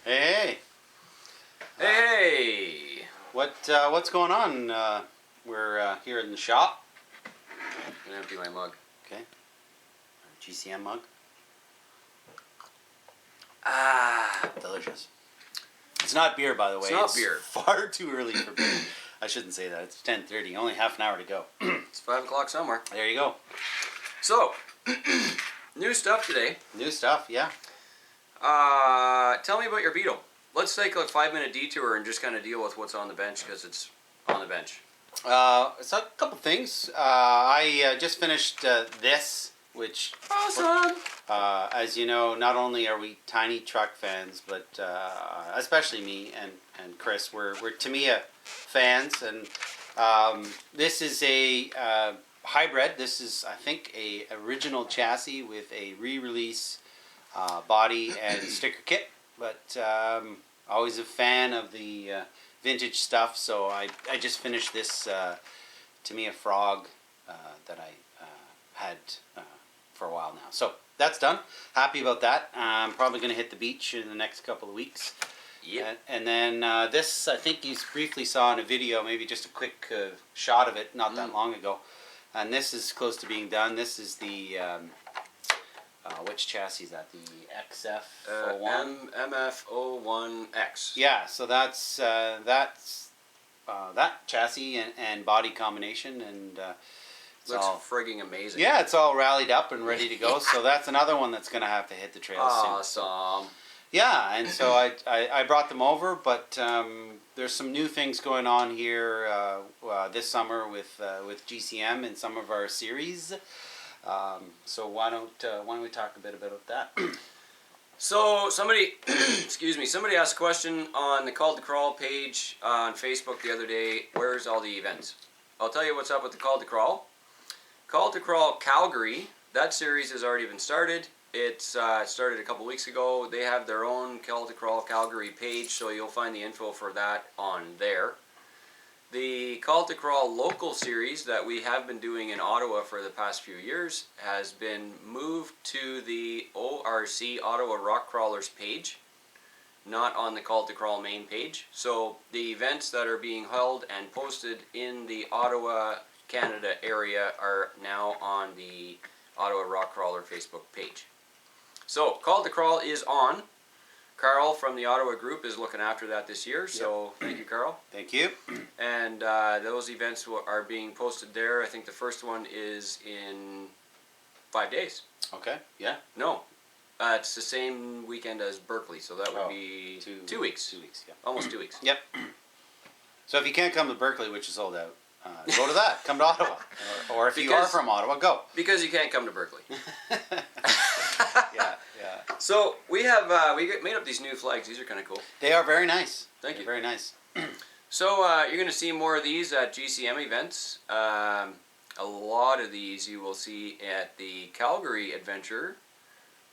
Hey. Hey! What's going on? We're here in the shop. I'm gonna empty my mug. Okay. GCM mug. Ah, Delicious. It's not beer, by the way. It's not beer. Far too early for beer. I shouldn't say that. It's 10:30. Only half an hour to go. it's 5 o'clock somewhere. There you go. So, new stuff today. New stuff, yeah. Tell me about your Beetle. Let's take a 5-minute detour and just kind of deal with what's on the bench because it's on the bench. So a couple things. I just finished this, which Awesome! as you know, not only are we tiny truck fans, but especially me and Chris, we're Tamiya fans, and this is a hybrid. This is, I think, a original chassis with a re-release body and sticker kit, but always a fan of the vintage stuff, so I just finished this Tamiya Frog that I had for a while now. So that's done. Happy about that. I'm probably going to hit the beach in the next couple of weeks. Yep. And then this, I think you briefly saw in a video, maybe just a quick shot of it not that long ago. And this is close to being done. This is the, which chassis is that? The XF01? MF01X. Yeah, so that's that chassis and body combination, and it's Looks all frigging amazing. yeah, it's all rallied up and ready to go. So that's another one that's going to have to hit the trails soon. Awesome. Yeah, and so I brought them over, but there's some new things going on here this summer with GCM and some of our series. So why don't we talk a bit about that? So somebody, excuse me, somebody asked a question on the Call to Crawl page on Facebook the other day. Where's all the events? I'll tell you what's up with the Call to Crawl. Call to Crawl Calgary. That series has already been started. It's started a couple weeks ago. They have their own Call to Crawl Calgary page, so you'll find the info for that on there. The Call to Crawl local series that we have been doing in Ottawa for the past few years has been moved to the ORC, Ottawa Rock Crawlers page, not on the Call to Crawl main page. So the events that are being held and posted in the Ottawa, Canada area are now on the Ottawa Rock Crawler Facebook page. So Call to Crawl is on. Carl from the Ottawa group is looking after that this year, so thank you, Carl. Thank you. And those events are being posted there. I think the first one is in 5 days. Okay. Yeah. No, it's the same weekend as Berkeley, so that would be 2 weeks. 2 weeks. Yeah. Almost 2 weeks. Yep. So if you can't come to Berkeley, which is sold out, go to that. Come to Ottawa, or if you are from Ottawa, go. Because you can't come to Berkeley. Yeah. So we have made up these new flags. These are kind of cool. They are very nice. Thank you. Very nice. So you're going to see more of these at GCM events. A lot of these you will see at the Calgary Adventure.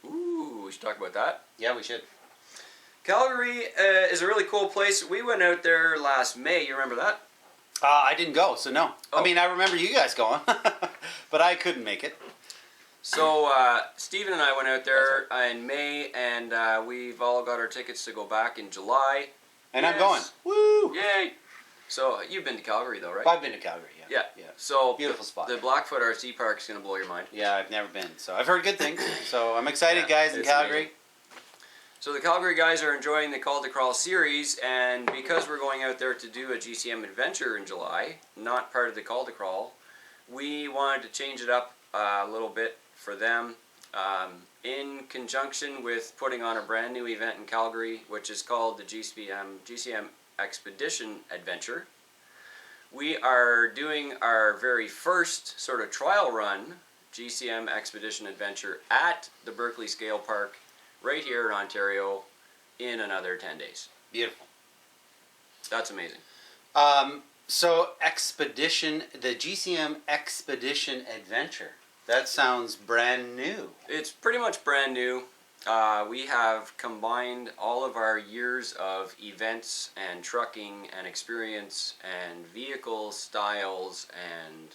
Ooh, we should talk about that. Yeah, we should. Calgary is a really cool place. We went out there last May. You remember that? I didn't go, so no. Oh. I mean, I remember you guys going, but I couldn't make it. So Stephen and I went out there in May, and we've all got our tickets to go back in July. And I'm going. Woo! Yay! So you've been to Calgary though, right? I've been to Calgary, yeah. Yeah. So beautiful spot. The Blackfoot RC Park is going to blow your mind. Yeah, I've never been, so I've heard good things. So I'm excited, guys, in Calgary. Amazing. So the Calgary guys are enjoying the Call to Crawl series, and because we're going out there to do a GCM Adventure in July, not part of the Call to Crawl, we wanted to change it up a little bit for them, in conjunction with putting on a brand new event in Calgary, which is called the GCM Expedition Adventure. We are doing our very first sort of trial run GCM Expedition Adventure at the Berkeley Scale Park right here in Ontario in another 10 days. Beautiful. That's amazing. So the GCM Expedition Adventure. That sounds brand new. It's pretty much brand new. We have combined all of our years of events and trucking and experience and vehicle styles and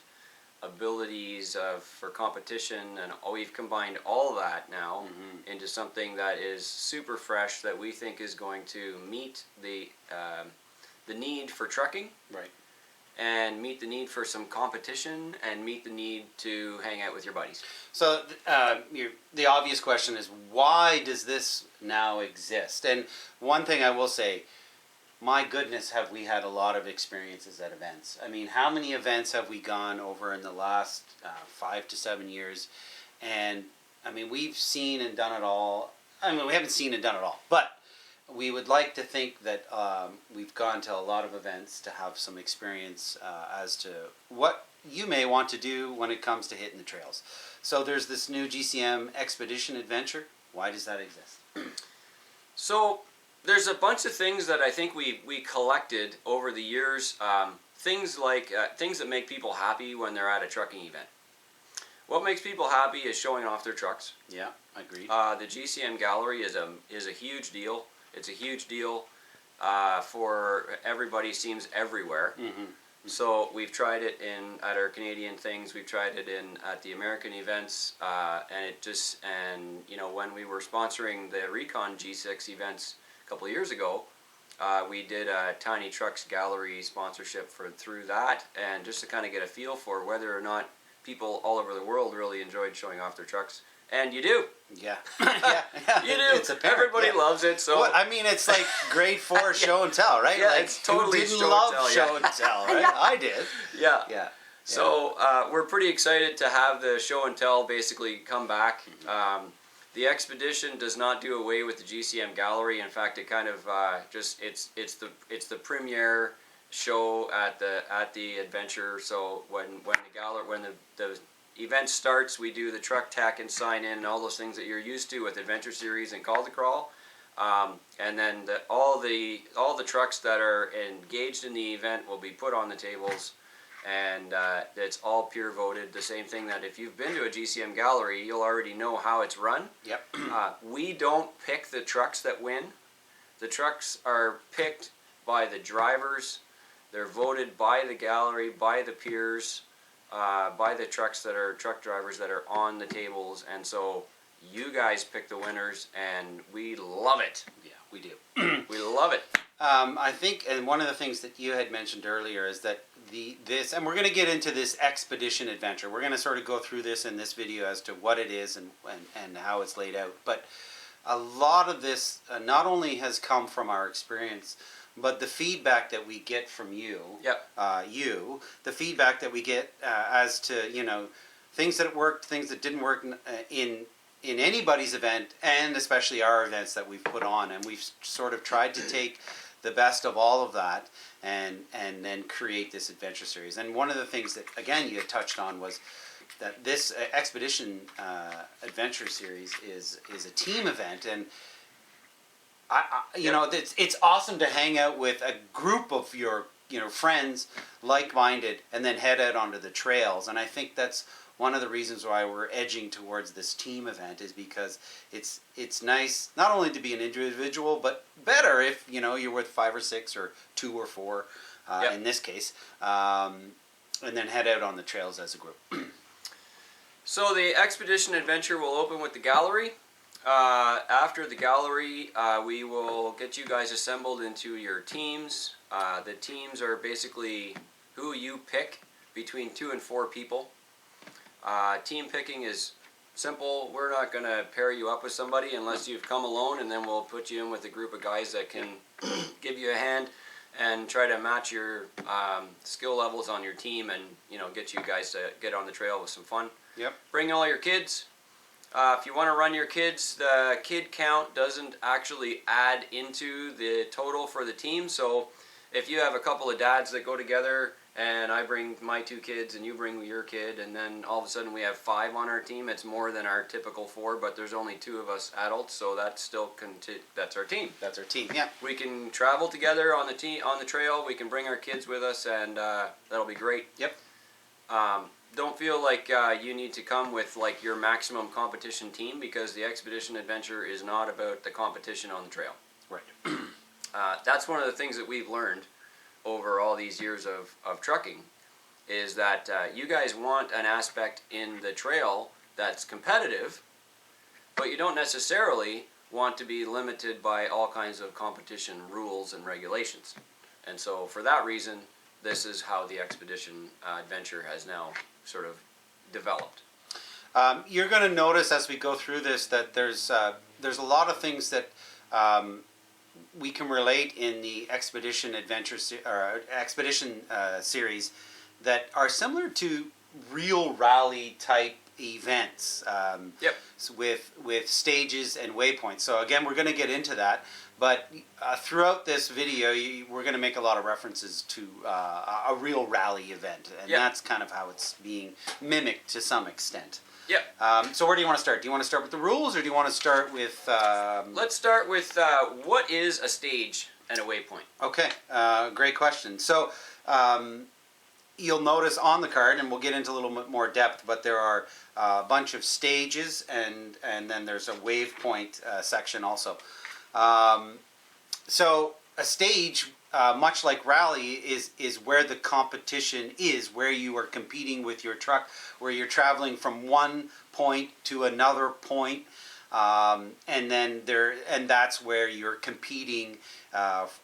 abilities for competition, and we've combined all that now into something that is super fresh that we think is going to meet the need for trucking, Right. and meet the need for some competition, and meet the need to hang out with your buddies. So the obvious question is, why does this now exist? And one thing I will say, my goodness, have we had a lot of experiences at events. I mean, how many events have we gone over in the last 5 to 7 years? And, I mean, we've seen and done it all. I mean, we haven't seen and done it all, but we would like to think that we've gone to a lot of events to have some experience as to what you may want to do when it comes to hitting the trails. So there's this new GCM Expedition Adventure. Why does that exist? So there's a bunch of things that I think we collected over the years. Things like things that make people happy when they're at a trucking event. What makes people happy is showing off their trucks. Yeah, agreed. The GCM Gallery is a huge deal. It's a huge deal for everybody. Seems everywhere. Mm-hmm. So we've tried it at our Canadian things. We've tried it at the American events, and when we were sponsoring the Recon G6 events a couple of years ago, we did a Tiny Trucks Gallery sponsorship through that, and just to kind of get a feel for whether or not people all over the world really enjoyed showing off their trucks. And you do. Yeah. yeah. You do. It's apparent. Everybody loves it. So well, I mean, it's like grade 4 show and tell, right? Yeah, like, it's totally who didn't show and love tell, show and tell, right? Yeah. I did. Yeah. Yeah. So we're pretty excited to have the show and tell basically come back. The expedition does not do away with the GCM Gallery. In fact, it kind of it's the premiere show at the adventure. So when the event starts, we do the truck tack and sign in and all those things that you're used to with Adventure Series and Call to Crawl. And then all the trucks that are engaged in the event will be put on the tables, and it's all peer voted. The same thing that if you've been to a GCM Gallery, you'll already know how it's run. Yep. We don't pick the trucks that win. The trucks are picked by the drivers. They're voted by the gallery, by the peers, by the truck drivers that are on the tables, and so you guys pick the winners, and we love it. Yeah, we do. We love it. I think, and one of the things that you had mentioned earlier is that and we're going to get into this Expedition Adventure. We're going to sort of go through this in this video as to what it is and how it's laid out. But a lot of this not only has come from our experience, but the feedback that we get from you, the feedback that we get as to, things that worked, things that didn't work in anybody's event, and especially our events that we've put on. And we've sort of tried to take the best of all of that and then create this adventure series. And one of the things that, again, you had touched on was that this Expedition Adventure series is a team event, and it's awesome to hang out with a group of your friends, like-minded, and then head out onto the trails. And I think that's one of the reasons why we're edging towards this team event, is because it's nice not only to be an individual, but better if you're with 5 or 6 or 2 or 4 in this case, and then head out on the trails as a group. So the Expedition Adventure will open with the gallery. After the gallery, we will get you guys assembled into your teams. The teams are basically who you pick between 2 and 4 people. Team picking is simple. We're not going to pair you up with somebody unless you've come alone, and then we'll put you in with a group of guys that can give you a hand and try to match your skill levels on your team, and get you guys to get on the trail with some fun. Yep. Bring all your kids. If you want to run your kids, the kid count doesn't actually add into the total for the team. So if you have a couple of dads that go together, and I bring my 2 kids and you bring your kid, and then all of a sudden we have 5 on our team, it's more than our typical 4, but there's only 2 of us adults, so that's still that's our team. That's our team. Yeah. We can travel together on the trail. We can bring our kids with us, and that'll be great. Yep. Don't feel like you need to come with like your maximum competition team, because the Expedition Adventure is not about the competition on the trail. Right. That's one of the things that we've learned over all these years of trucking, is that you guys want an aspect in the trail that's competitive, but you don't necessarily want to be limited by all kinds of competition rules and regulations. And so for that reason, this is how the Expedition Adventure has now sort of developed. You're going to notice as we go through this that there's a lot of things that we can relate in the Expedition Adventure Expedition series that are similar to real rally type events. Yep. With stages and waypoints. So again, we're going to get into that. But throughout this video, we're going to make a lot of references to a real rally event, and that's kind of how it's being mimicked to some extent. Yep. So where do you want to start? Do you want to start with the rules, or do you want to start with... Let's start with what is a stage and a waypoint? Okay, great question. So you'll notice on the card, and we'll get into a little bit more depth, but there are a bunch of stages, and then there's a waypoint section also. So a stage, much like rally, is where the competition is, where you are competing with your truck, where you're traveling from one point to another point, and that's where you're competing,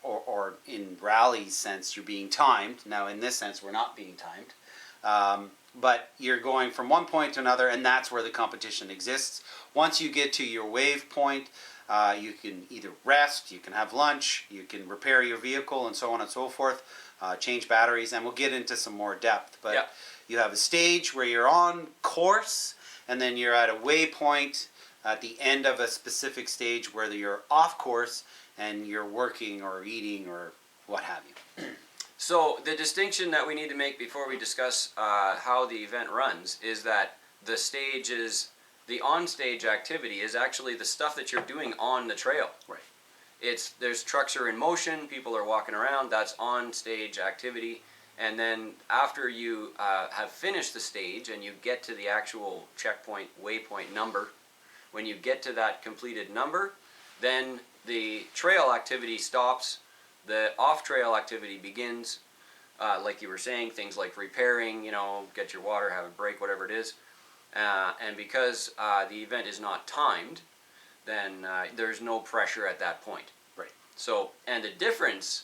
or in rally's sense, you're being timed. Now, in this sense, we're not being timed, but you're going from one point to another, and that's where the competition exists. Once you get to your wave point, you can either rest, you can have lunch, you can repair your vehicle, and so on and so forth, change batteries, and we'll get into some more depth. But you have a stage where you're on course, and then you're at a waypoint at the end of a specific stage where you're off course, and you're working or eating or what have you. So the distinction that we need to make before we discuss how the event runs is that the stage is... The on-stage activity is actually the stuff that you're doing on the trail. Right. There's trucks are in motion, people are walking around, that's on-stage activity. And then after you have finished the stage and you get to the actual checkpoint, waypoint number, when you get to that completed number, then the trail activity stops, the off-trail activity begins. Like you were saying, things like repairing, get your water, have a break, whatever it is. And because the event is not timed, then there's no pressure at that point. Right. So, and the difference,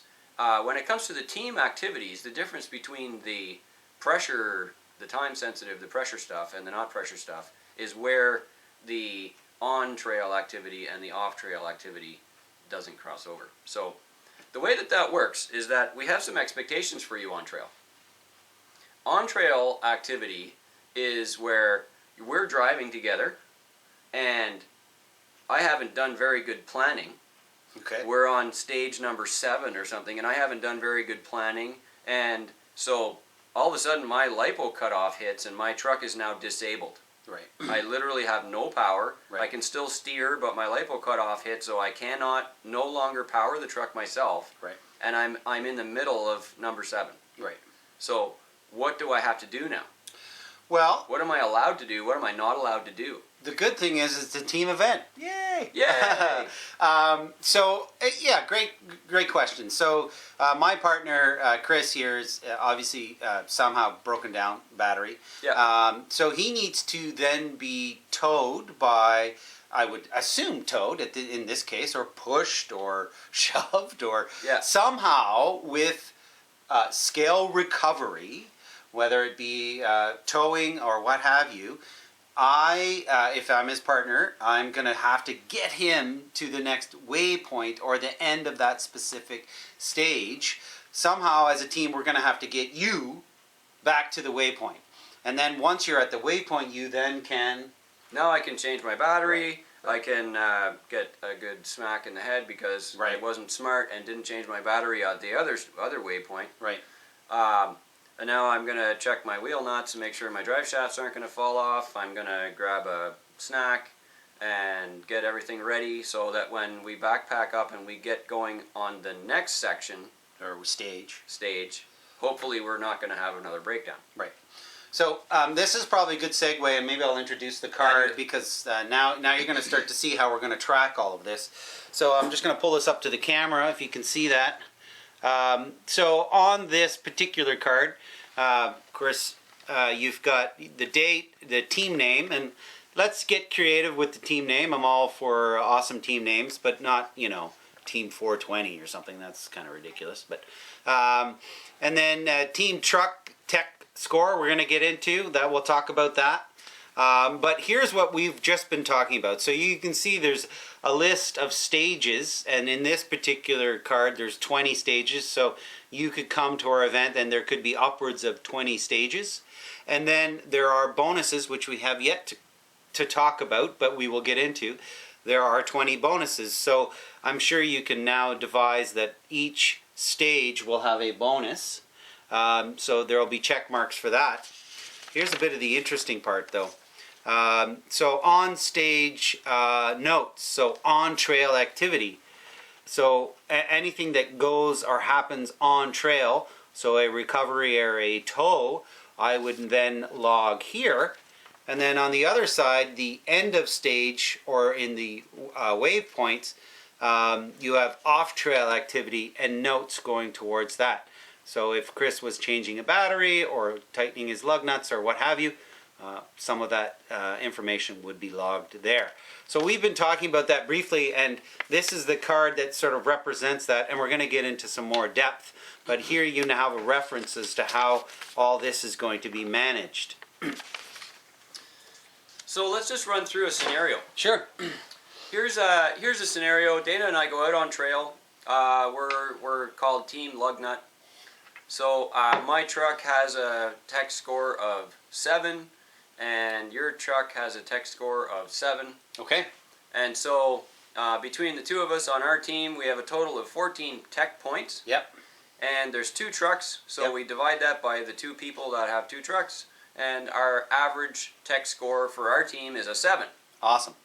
when it comes to the team activities, the difference between the pressure, the time-sensitive, the pressure stuff, and the not-pressure stuff, is where the on-trail activity and the off-trail activity doesn't cross over. So, the way that works is that we have some expectations for you on-trail. On-trail activity is where we're driving together, and I haven't done very good planning. Okay. We're on stage number 7 or something, and I haven't done very good planning, and so all of a sudden my LiPo cutoff hits, and my truck is now disabled. Right. I literally have no power. Right. I can still steer, but my LiPo cutoff hit, so I cannot no longer power the truck myself. Right. And I'm in the middle of number 7. Right. So what do I have to do now? Well, What am I allowed to do? What am I not allowed to do? the good thing is it's a team event. Yay! Yay! Great question. So my partner, Chris here, is obviously somehow broken down battery. Yeah. So he needs to then be towed by, I would assume towed in this case, or pushed or shoved or somehow with scale recovery, whether it be towing or what have you. If I'm his partner, I'm going to have to get him to the next waypoint or the end of that specific stage. Somehow, as a team, we're going to have to get you back to the waypoint. And then once you're at the waypoint, you then can... Now I can change my battery. Right. I can get a good smack in the head because I wasn't smart and didn't change my battery at the other waypoint. Right. And now I'm going to check my wheel nuts and make sure my drive shafts aren't going to fall off. I'm going to grab a snack and get everything ready so that when we backpack up and we get going on the next section or stage, hopefully we're not going to have another breakdown. Right. So this is probably a good segue, and maybe I'll introduce the card because now you're going to start to see how we're going to track all of this. So I'm just going to pull this up to the camera if you can see that. So on this particular card, Of course, you've got the date, the team name, and let's get creative with the team name. I'm all for awesome team names, but not, Team 420 or something. That's kind of ridiculous. But and then Team Truck Tech Score we're going to get into. That we'll talk about that. But here's what we've just been talking about. So you can see there's a list of stages, and in this particular card there's 20 stages. So you could come to our event and there could be upwards of 20 stages. And then there are bonuses, which we have yet to talk about, but we will get into. There are 20 bonuses. So I'm sure you can now devise that each stage will have a bonus. So there will be check marks for that. Here's a bit of the interesting part, though. So on stage notes, so on trail activity. So anything that goes or happens on trail, so a recovery or a tow, I would then log here. And then on the other side, the end of stage, or in the waypoints, you have off-trail activity and notes going towards that. So if Chris was changing a battery or tightening his lug nuts or what have you, some of that information would be logged there. So we've been talking about that briefly, and this is the card that sort of represents that, and we're going to get into some more depth. But here you now have a reference as to how all this is going to be managed. So let's just run through a scenario. Sure. Here's a scenario. Dana and I go out on trail. We're called Team Lugnut. So my truck has a tech score of 7, and your truck has a tech score of 7. Okay. And so between the two of us on our team, we have a total of 14 tech points. Yep. And there's 2 trucks, so we divide that by the 2 people that have 2 trucks, and our average tech score for our team is a 7. Awesome.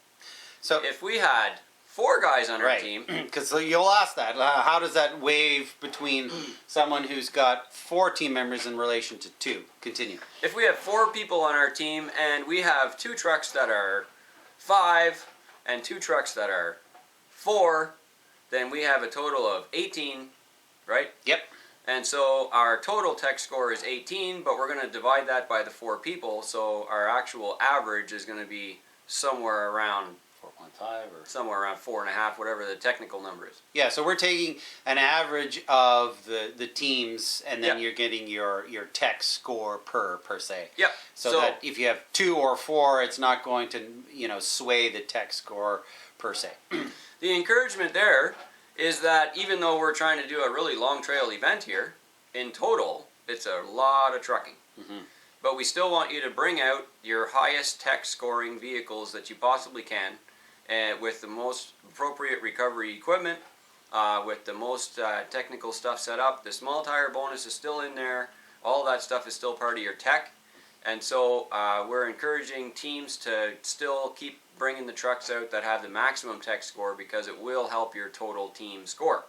So if we had 4 guys on our team, because you'll ask that, how does that wave between someone who's got 4 team members in relation to 2? Continue. If we have 4 people on our team and we have 2 trucks that are 5 and 2 trucks that are 4, then we have a total of 18, right? Yep. And so our total tech score is 18, but we're going to divide that by the 4 people, so our actual average is going to be somewhere around 4.5 or somewhere around 4.5, whatever the technical number is. Yeah, so we're taking an average of the teams, and then you're getting your tech score per se. Yep. So that if you have 2 or 4, it's not going to sway the tech score per se. The encouragement there is that even though we're trying to do a really long trail event here, in total, it's a lot of trucking. Mm-hmm. But we still want you to bring out your highest tech scoring vehicles that you possibly can, with the most appropriate recovery equipment, with the most technical stuff set up. The small tire bonus is still in there. All that stuff is still part of your tech. And so we're encouraging teams to still keep bringing the trucks out that have the maximum tech score, because it will help your total team score.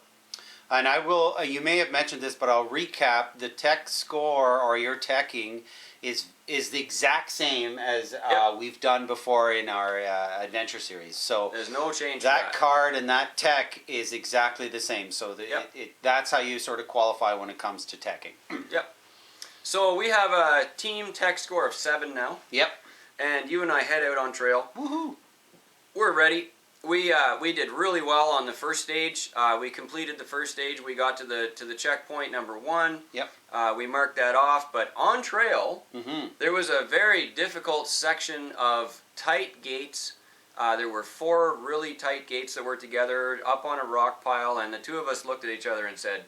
And I will, you may have mentioned this, but I'll recap. The tech score, or your teching, is the exact same as we've done before in our adventure series. So there's no change. That card and that tech is exactly the same. So that's how you sort of qualify when it comes to teching. Yep. So we have a team tech score of 7 now. Yep. And you and I head out on trail. Woohoo! We're ready. We did really well on the first stage. We completed the first stage. We got to the checkpoint number 1. Yep. We marked that off. But on trail, Mm-hmm. there was a very difficult section of tight gates. There were 4 really tight gates that were together up on a rock pile, and the 2 of us looked at each other and said,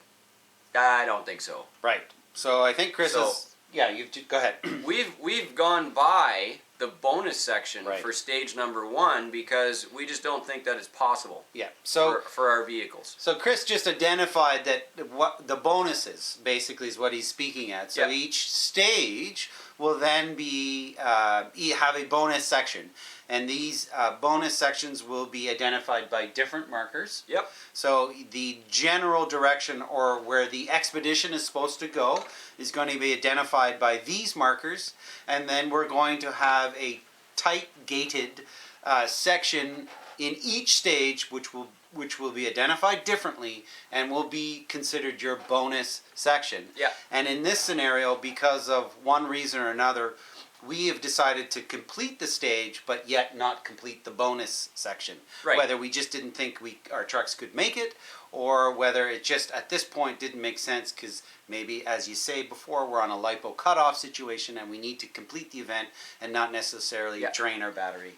"I don't think so." Right. So I think Chris is. Yeah, go ahead. We've gone by the bonus section Right. for stage number 1 because we just don't think that it's possible. Yeah. So for our vehicles. So Chris just identified that what the bonuses basically is what he's speaking at. So each stage will then be have a bonus section, and these bonus sections will be identified by different markers. Yep. So the general direction, or where the expedition is supposed to go, is going to be identified by these markers, and then we're going to have a tight gated section in each stage, which will be identified differently and will be considered your bonus section. Yeah. And in this scenario, because of one reason or another, we have decided to complete the stage, but yet not complete the bonus section. Right. Whether we just didn't think our trucks could make it, or whether it just at this point didn't make sense because maybe, as you say before, we're on a lipo cutoff situation and we need to complete the event and not necessarily drain our battery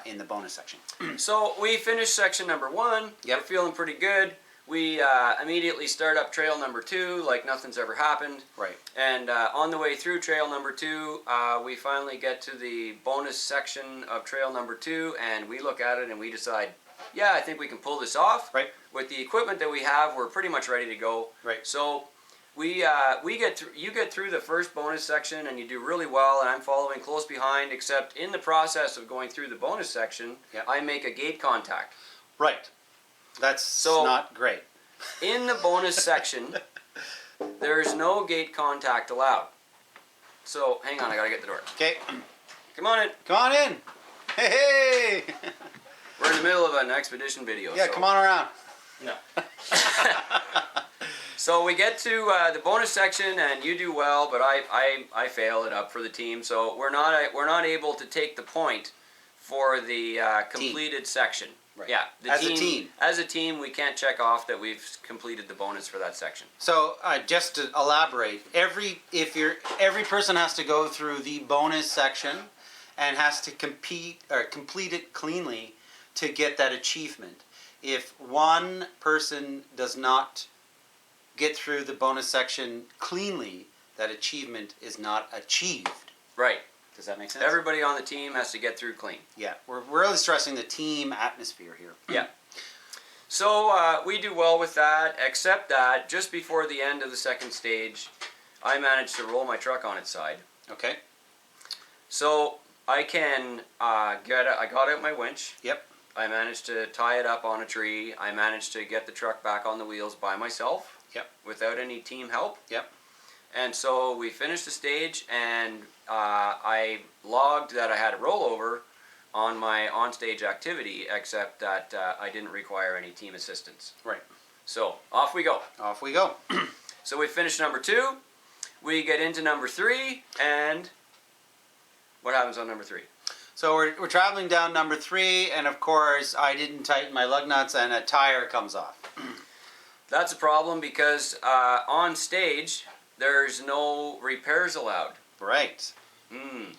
in the bonus section. So we finished section number 1. Yep. We're feeling pretty good. We immediately start up trail number 2 like nothing's ever happened. Right. And on the way through trail number 2, we finally get to the bonus section of trail number 2, and we look at it and we decide, yeah, I think we can pull this off. Right. With the equipment that we have, we're pretty much ready to go. Right. So we get through. You get through the first bonus section and you do really well, and I'm following close behind. Except in the process of going through the bonus section, I make a gate contact. Right. That's not great. In the bonus section, there's no gate contact allowed. So hang on, I gotta get the door. Okay. Come on in. Come on in. Hey. We're in the middle of an expedition video. Yeah, so. come on around. No. So we get to the bonus section, and you do well, but I fail it up for the team. So we're not able to take the point for the completed section. Right. Yeah, As a team, we can't check off that we've completed the bonus for that section. So just to elaborate, every person has to go through the bonus section and has to complete it cleanly to get that achievement. If one person does not get through the bonus section cleanly, that achievement is not achieved. Right. Does that make sense? Everybody on the team has to get through clean. Yeah, we're really stressing the team atmosphere here. Yeah. So we do well with that, except that just before the end of the second stage, I managed to roll my truck on its side. Okay. So I got out my winch. Yep. I managed to tie it up on a tree. I managed to get the truck back on the wheels by myself. Yep. Without any team help. Yep. And so we finished the stage, and I logged that I had a rollover on my on-stage activity, except that I didn't require any team assistance. Right. So off we go. Off we go. So we finished number 2. We get into number 3, and what happens on number 3? So we're traveling down number 3, and of course I didn't tighten my lug nuts, and a tire comes off. That's a problem because on stage there's no repairs allowed. Right. Mm.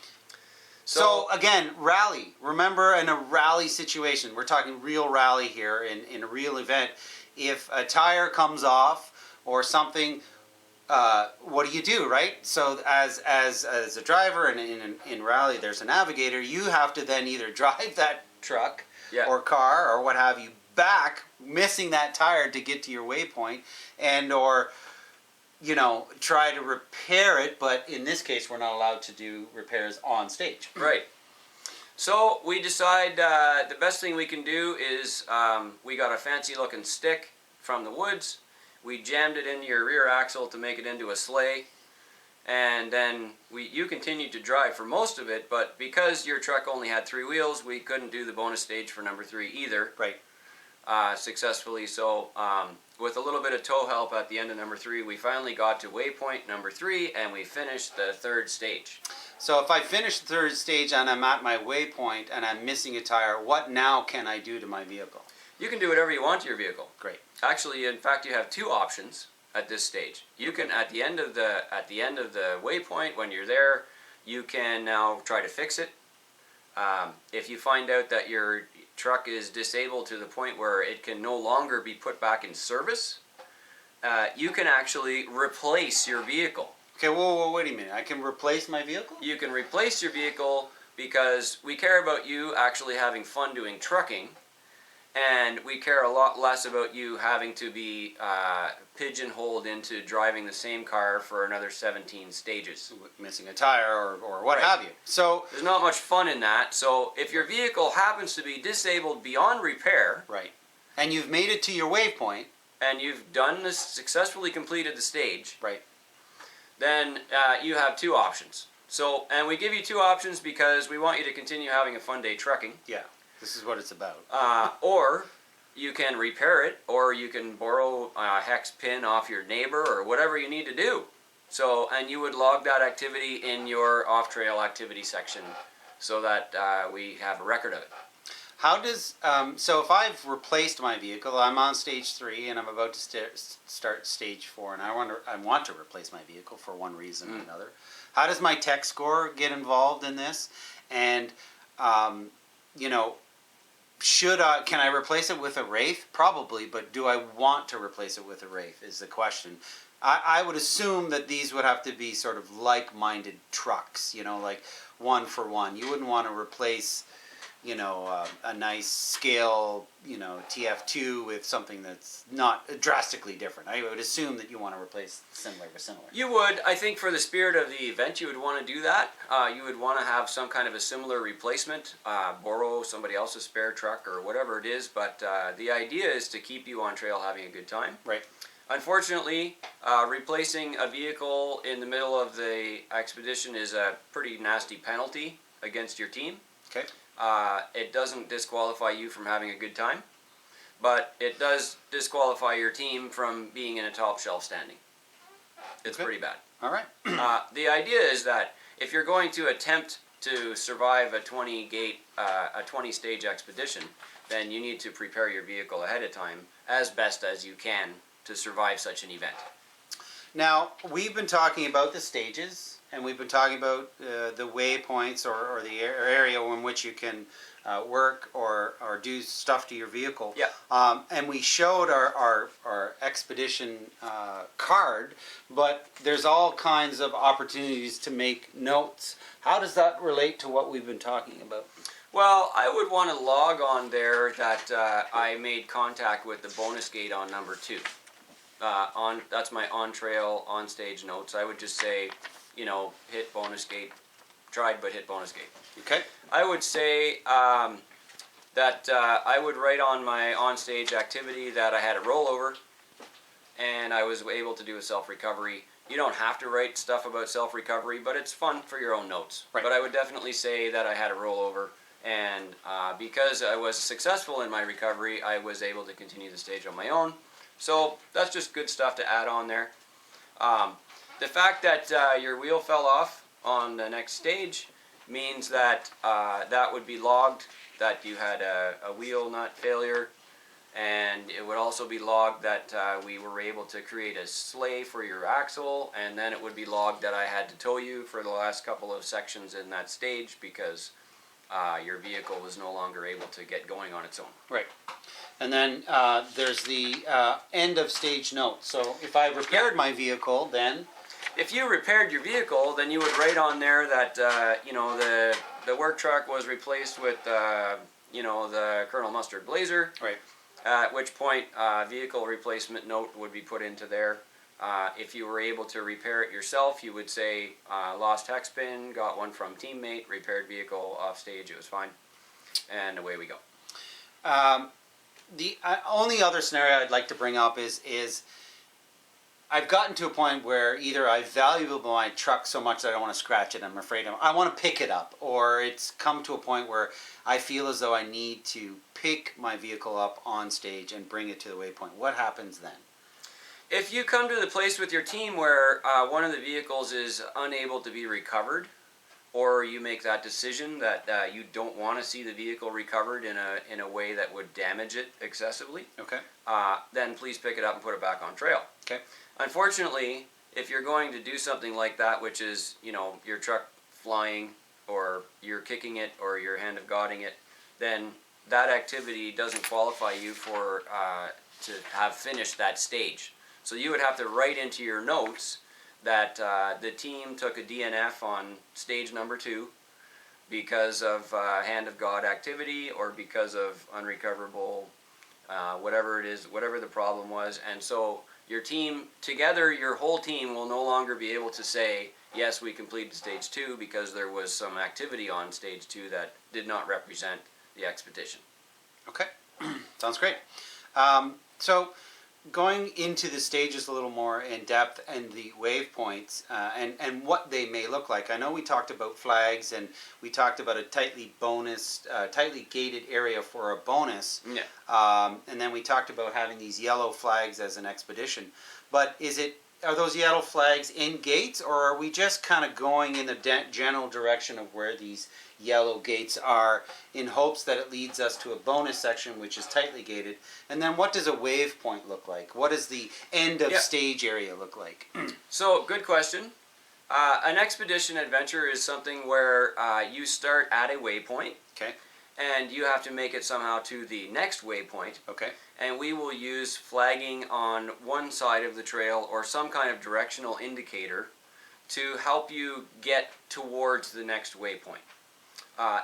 So again, rally. Remember, in a rally situation, we're talking real rally here, in a real event. If a tire comes off or something, what do, right? So as a driver and in rally, there's a navigator. You have to then either drive that truck or car or what have you back, missing that tire to get to your waypoint, and or try to repair it. But in this case, we're not allowed to do repairs on stage. Right. So we decide the best thing we can do is we got a fancy looking stick from the woods. We jammed it into your rear axle to make it into a sleigh, and then you continued to drive for most of it, but because your truck only had 3 wheels, we couldn't do the bonus stage for number 3 either. Right. Successfully. So with a little bit of tow help at the end of number 3, we finally got to waypoint number 3, and we finished the 3rd stage. So if I finish the 3rd stage and I'm at my waypoint and I'm missing a tire, what now can I do to my vehicle? You can do whatever you want to your vehicle. Great. Actually, in fact, you have 2 options at this stage. You can at the end of the waypoint, when you're there, you can now try to fix it. If you find out that your truck is disabled to the point where it can no longer be put back in service, you can actually replace your vehicle. Okay, whoa, wait a minute. I can replace my vehicle? You can replace your vehicle because we care about you actually having fun doing trucking, and we care a lot less about you having to be pigeonholed into driving the same car for another 17 stages. Missing a tire or what have you. So there's not much fun in that. So if your vehicle happens to be disabled beyond repair, right, and you've made it to your waypoint, and you've done this, successfully completed the stage, right, then you have 2 options. So, and we give you 2 options because we want you to continue having a fun day trucking. Yeah. This is what it's about. Or you can repair it, or you can borrow a hex pin off your neighbor, or whatever you need to do. So, and you would log that activity in your off-trail activity section so that we have a record of it. How does, so if I've replaced my vehicle, I'm on stage 3 and I'm about to start stage 4, and I want to replace my vehicle for one reason or another. How does my tech score get involved in this? And, you know, can I replace it with a Wraith? Probably, but do I want to replace it with a Wraith is the question. I would assume that these would have to be sort of like-minded trucks, you know, like one for one. You wouldn't want to replace, you know, a nice scale, you know, TF2 with something that's not drastically different. I would assume that you want to replace similar with similar. You would. I think for the spirit of the event, you would want to do that. You would want to have some kind of a similar replacement, borrow somebody else's spare truck or whatever it is, but the idea is to keep you on trail having a good time. Right. Unfortunately, replacing a vehicle in the middle of the expedition is a pretty nasty penalty against your team. Okay. It doesn't disqualify you from having a good time, but it does disqualify your team from being in a top shelf standing. It's pretty bad. All right. The idea is that if you're going to attempt to survive a 20-stage expedition, then you need to prepare your vehicle ahead of time as best as you can to survive such an event. Now, we've been talking about the stages, and we've been talking about the waypoints or the area in which you can work or do stuff to your vehicle. Yeah. And we showed our expedition card, but there's all kinds of opportunities to make notes. How does that relate to what we've been talking about? Well, I would want to log on there that I made contact with the bonus gate on number 2. That's my on-trail, on-stage notes. I would just say, you know, hit bonus gate, tried but hit bonus gate. Okay. I would say that I would write on my on-stage activity that I had a rollover and I was able to do a self-recovery. You don't have to write stuff about self-recovery, but it's fun for your own notes. Right. But I would definitely say that I had a rollover, and because I was successful in my recovery, I was able to continue the stage on my own. So that's just good stuff to add on there. The fact that your wheel fell off on the next stage means that that would be logged, that you had a wheel nut failure, and it would also be logged that we were able to create a sleigh for your axle, and then it would be logged that I had to tow you for the last couple of sections in that stage because your vehicle was no longer able to get going on its own. Right. And then there's the end of stage note. So if I repaired my vehicle, then... If you repaired your vehicle, then you would write on there that, you know, the work truck was replaced with, you know, the Colonel Mustard Blazer. Right. At which point, vehicle replacement note would be put into there. If you were able to repair it yourself, you would say, lost hex pin, got one from teammate, repaired vehicle off stage, it was fine. And away we go. The only other scenario I'd like to bring up is I've gotten to a point where either I value my truck so much that I don't want to scratch it, I'm afraid I want to pick it up, or it's come to a point where I feel as though I need to pick my vehicle up on stage and bring it to the waypoint. What happens then? If you come to the place with your team where one of the vehicles is unable to be recovered, or you make that decision that you don't want to see the vehicle recovered in a way that would damage it excessively, Okay. then please pick it up and put it back on trail. Okay. Unfortunately, if you're going to do something like that, which is, you know, your truck flying, or you're kicking it, or you're hand of godding it, then that activity doesn't qualify you for to have finished that stage. So you would have to write into your notes that the team took a DNF on stage number 2 because of hand of God activity or because of unrecoverable, whatever it is, whatever the problem was. And so your team, together, your whole team will no longer be able to say, yes, we completed stage 2 because there was some activity on stage 2 that did not represent the expedition. Okay. Sounds great. So going into the stages a little more in depth and the waypoints and what they may look like. I know we talked about flags and we talked about a tightly gated area for a bonus. Yeah. And then we talked about having these yellow flags as an expedition. But are those yellow flags in gates, or are we just kind of going in the general direction of where these yellow gates are in hopes that it leads us to a bonus section which is tightly gated? And then what does a waypoint look like? What does the end of stage area look like? So, good question. An expedition adventure is something where you start at a waypoint. Okay. And you have to make it somehow to the next waypoint. Okay. And we will use flagging on one side of the trail or some kind of directional indicator to help you get towards the next waypoint.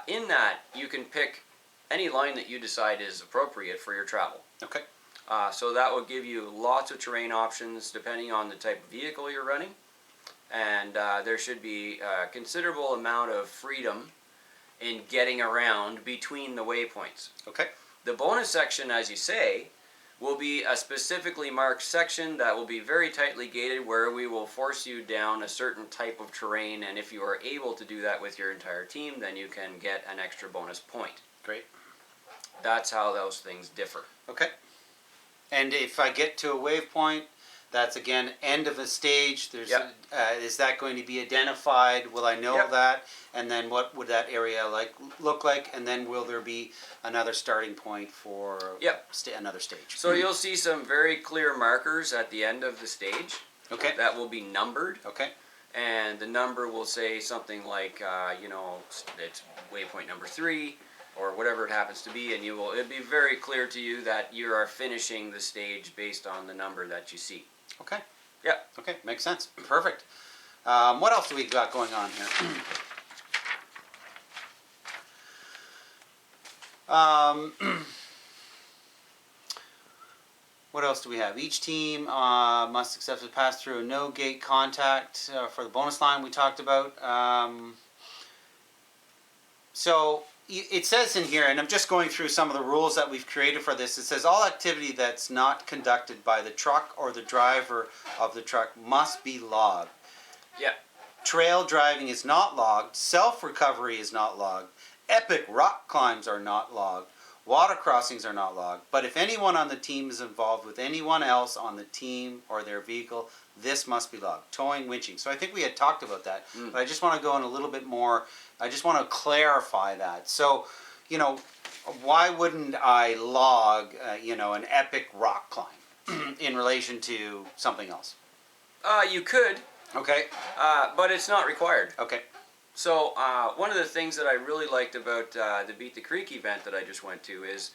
In that, you can pick any line that you decide is appropriate for your travel. Okay. So that will give you lots of terrain options depending on the type of vehicle you're running. And there should be a considerable amount of freedom in getting around between the waypoints. Okay. The bonus section, as you say, will be a specifically marked section that will be very tightly gated, where we will force you down a certain type of terrain, and if you are able to do that with your entire team, then you can get an extra bonus point. Great. That's how those things differ. Okay. And if I get to a waypoint, that's again end of a stage. Is that going to be identified? Will I know that? And then what would that area look like? And then will there be another starting point for another stage? So you'll see some very clear markers at the end of the stage. Okay. That will be numbered. Okay. And the number will say something like, it's waypoint number 3, or whatever it happens to be, and it'll be very clear to you that you are finishing the stage based on the number that you see. Okay. Yeah. Okay, makes sense. Perfect. What else do we got going on here? What else do we have? Each team must successfully pass through a no-gate contact for the bonus line we talked about. So it says in here, and I'm just going through some of the rules that we've created for this. It says all activity that's not conducted by the truck or the driver of the truck must be logged. Yeah. Trail driving is not logged. Self-recovery is not logged. Epic rock climbs are not logged. Water crossings are not logged. But if anyone on the team is involved with anyone else on the team or their vehicle, this must be logged. Towing, winching. So I think we had talked about that. But I just want to go in a little bit more. I just want to clarify that. So, why wouldn't I log, an epic rock climb in relation to something else? You could. Okay. But it's not required. Okay. So one of the things that I really liked about the Beat the Creek event that I just went to is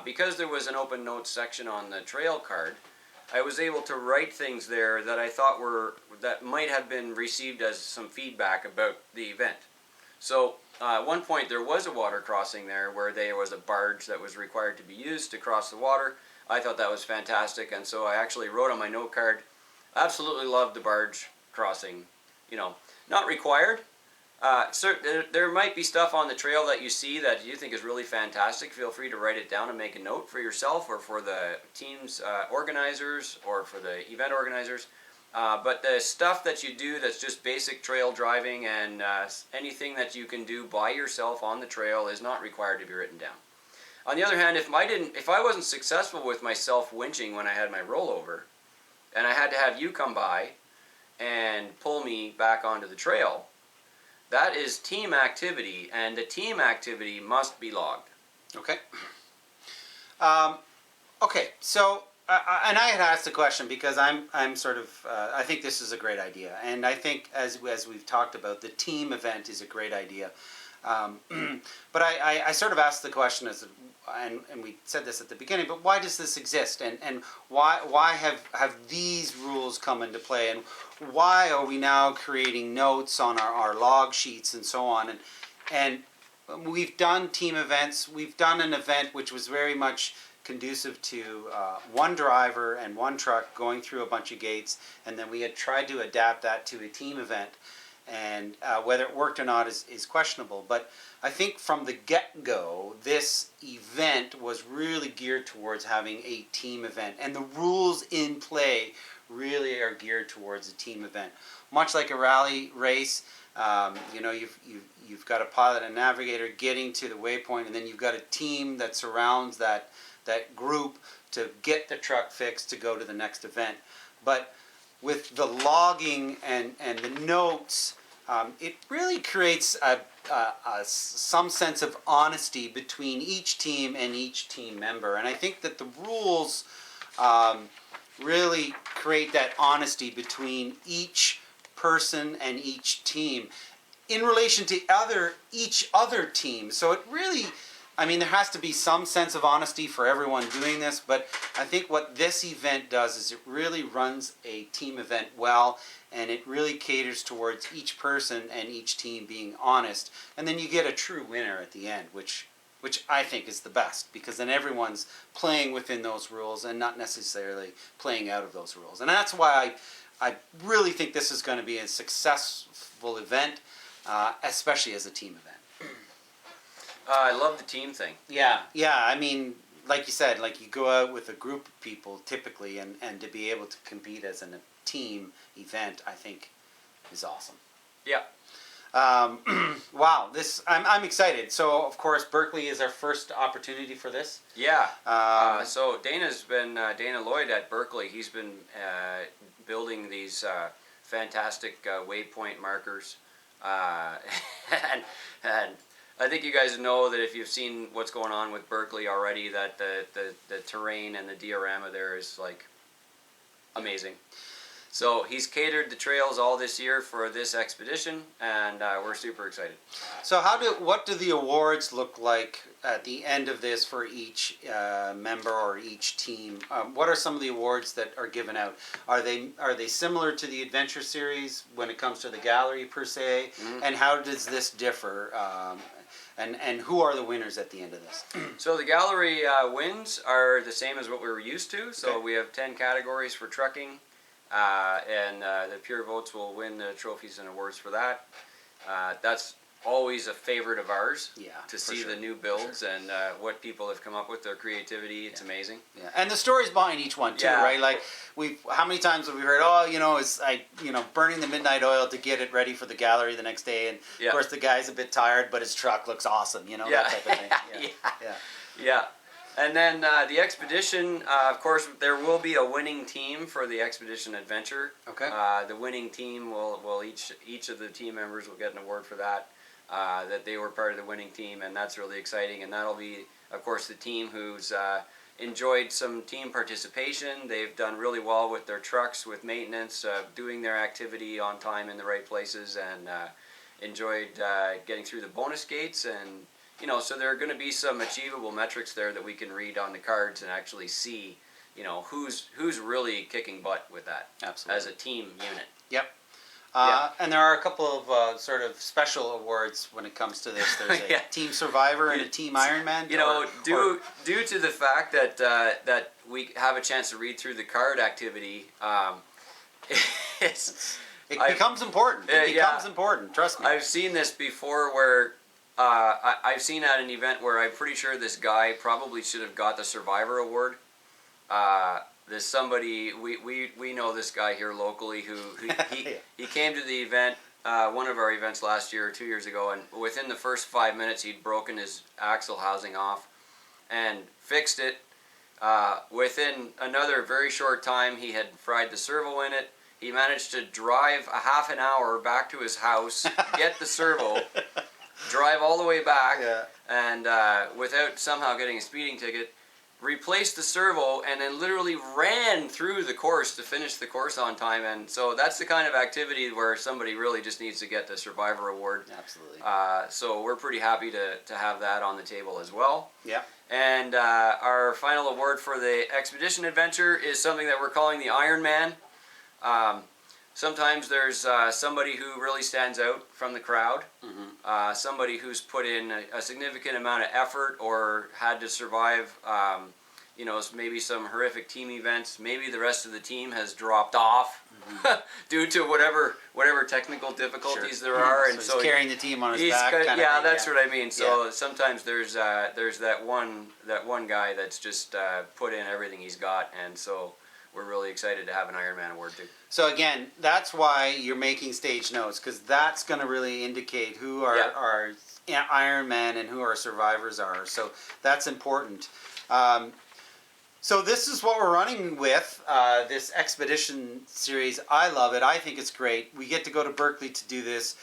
because there was an open notes section on the trail card, I was able to write things there that I thought that might have been received as some feedback about the event. So at one point there was a water crossing there where there was a barge that was required to be used to cross the water. I thought that was fantastic, and so I actually wrote on my note card, absolutely loved the barge crossing. Not required. So there might be stuff on the trail that you see that you think is really fantastic. Feel free to write it down and make a note for yourself or for the team's organizers or for the event organizers. But the stuff that you do that's just basic trail driving and anything that you can do by yourself on the trail is not required to be written down. On the other hand, if I wasn't successful with my self-winching when I had my rollover, and I had to have you come by and pull me back onto the trail, that is team activity, and the team activity must be logged. Okay. Okay. So, and I had asked the question because I'm sort of I think this is a great idea, and I think as we've talked about, the team event is a great idea. But I sort of asked the question and we said this at the beginning, but why does this exist, and why have these rules come into play, and why are we now creating notes on our log sheets and so on, and we've done team events. We've done an event which was very much conducive to one driver and one truck going through a bunch of gates, and then we had tried to adapt that to a team event. and whether it worked or not is questionable. But I think from the get-go, this event was really geared towards having a team event, and the rules in play really are geared towards a team event. Much like a rally race, you've got a pilot and navigator getting to the waypoint, and then you've got a team that surrounds that group to get the truck fixed to go to the next event. But with the logging and the notes, it really creates some sense of honesty between each team and each team member. And I think that the rules really create that honesty between each person and each team in relation to each other team. So it really, there has to be some sense of honesty for everyone doing this, but I think what this event does is it really runs a team event well, and it really caters towards each person and each team being honest, and then you get a true winner at the end, which I think is the best, because then everyone's playing within those rules and not necessarily playing out of those rules. And that's why I really think this is going to be a successful event, especially as a team event. I love the team thing. Yeah. Like you said, like you go out with a group of people typically, and to be able to compete as a team event, I think is awesome. Yeah. Wow, I'm excited. So of course Berkeley is our first opportunity for this. Yeah. So Dana Lloyd at Berkeley. He's been building these fantastic waypoint markers, and I think you guys know that if you've seen what's going on with Berkeley already, that the terrain and the diorama there is like amazing. So he's catered the trails all this year for this expedition, and we're super excited. So what do the awards look like at the end of this for each member or each team? What are some of the awards that are given out? Are they similar to the Adventure Series when it comes to the gallery per se? Mm-hmm. And how does this differ? And who are the winners at the end of this? So the gallery wins are the same as what we were used to. So we have 10 categories for trucking. And the pure votes will win the trophies and awards for that. That's always a favorite of ours. Yeah, to see the new builds and what people have come up with, their creativity. It's amazing. Yeah, and the stories behind each one too, right? Like how many times have we heard? Oh, it's burning the midnight oil to get it ready for the gallery the next day, and of course the guy's a bit tired, but his truck looks awesome. That type of thing. Yeah. And then the expedition, of course, there will be a winning team for the Expedition Adventure. Okay. The winning team will each of the team members will get an award for that, that they were part of the winning team, and that's really exciting. And that'll be, of course, the team who's enjoyed some team participation. They've done really well with their trucks, with maintenance, doing their activity on time in the right places, and enjoyed getting through the bonus gates. And so there are going to be some achievable metrics there that we can read on the cards and actually see, who's really kicking butt with that. Absolutely. As a team unit. Yep. And there are a couple of sort of special awards when it comes to this. There's a Team Survivor and a Team Ironman. Due to the fact that that we have a chance to read through the card activity, it becomes important. It becomes important. Trust me. I've seen this before where. I've seen at an event where I'm pretty sure this guy probably should have got the Survivor Award. There's somebody, we know this guy here locally who he came to the event, one of our events last year or 2 years ago, and within the first 5 minutes he'd broken his axle housing off and fixed it. Within another very short time he had fried the servo in it. He managed to drive a half an hour back to his house, get the servo, drive all the way back, and without somehow getting a speeding ticket, replaced the servo, and then literally ran through the course to finish the course on time. And so that's the kind of activity where somebody really just needs to get the Survivor Award. Absolutely. So we're pretty happy to have that on the table as well. Yeah. And our final award for the Expedition Adventure is something that we're calling the Ironman. Sometimes there's somebody who really stands out from the crowd, somebody who's put in a significant amount of effort or had to survive maybe some horrific team events. Maybe the rest of the team has dropped off due to whatever technical difficulties there are, and so he's carrying the team on his back. That's what I mean. So sometimes there's that one guy that's just put in everything he's got, and so we're really excited to have an Ironman award too. So again, that's why you're making stage notes, because that's going to really indicate who our Ironman and who our survivors are. So that's important. So this is what we're running with, this expedition series. I love it. I think it's great. We get to go to Berkeley to do this.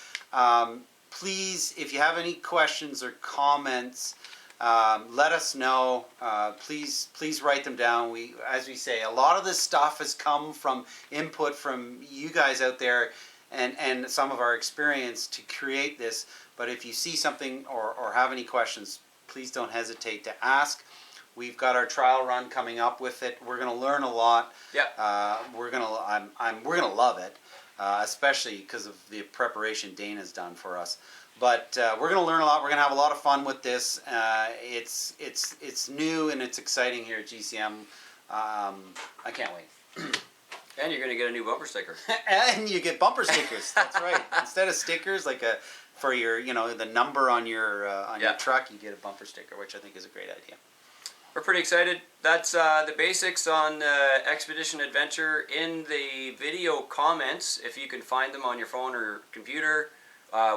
Please, if you have any questions or comments, let us know. Please write them down. As we say, a lot of this stuff has come from input from you guys out there and some of our experience to create this. But if you see something or have any questions, please don't hesitate to ask. We've got our trial run coming up with it. We're going to learn a lot. We're going to love it, especially because of the preparation Dana's done for us. But we're going to learn a lot. We're going to have a lot of fun with this. It's new and it's exciting here at GCM. I can't wait. And you're going to get a new bumper sticker. And you get bumper stickers. That's right. Instead of stickers, for your the number on your truck, you get a bumper sticker, which I think is a great idea. We're pretty excited. That's the basics on Expedition Adventure. In the video comments, if you can find them on your phone or computer,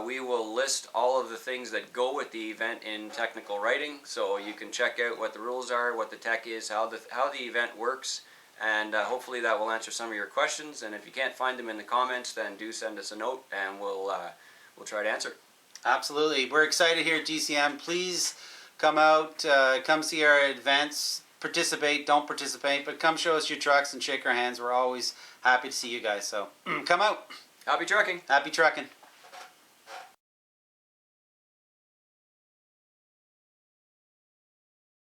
we will list all of the things that go with the event in technical writing, so you can check out what the rules are, what the tech is, how the event works, and hopefully that will answer some of your questions. And if you can't find them in the comments, then do send us a note, and we'll try to answer. Absolutely. We're excited here at GCM. Please come out, come see our events, participate, don't participate, but come show us your trucks and shake our hands. We're always happy to see you guys, so come out. Happy trucking. Happy trucking.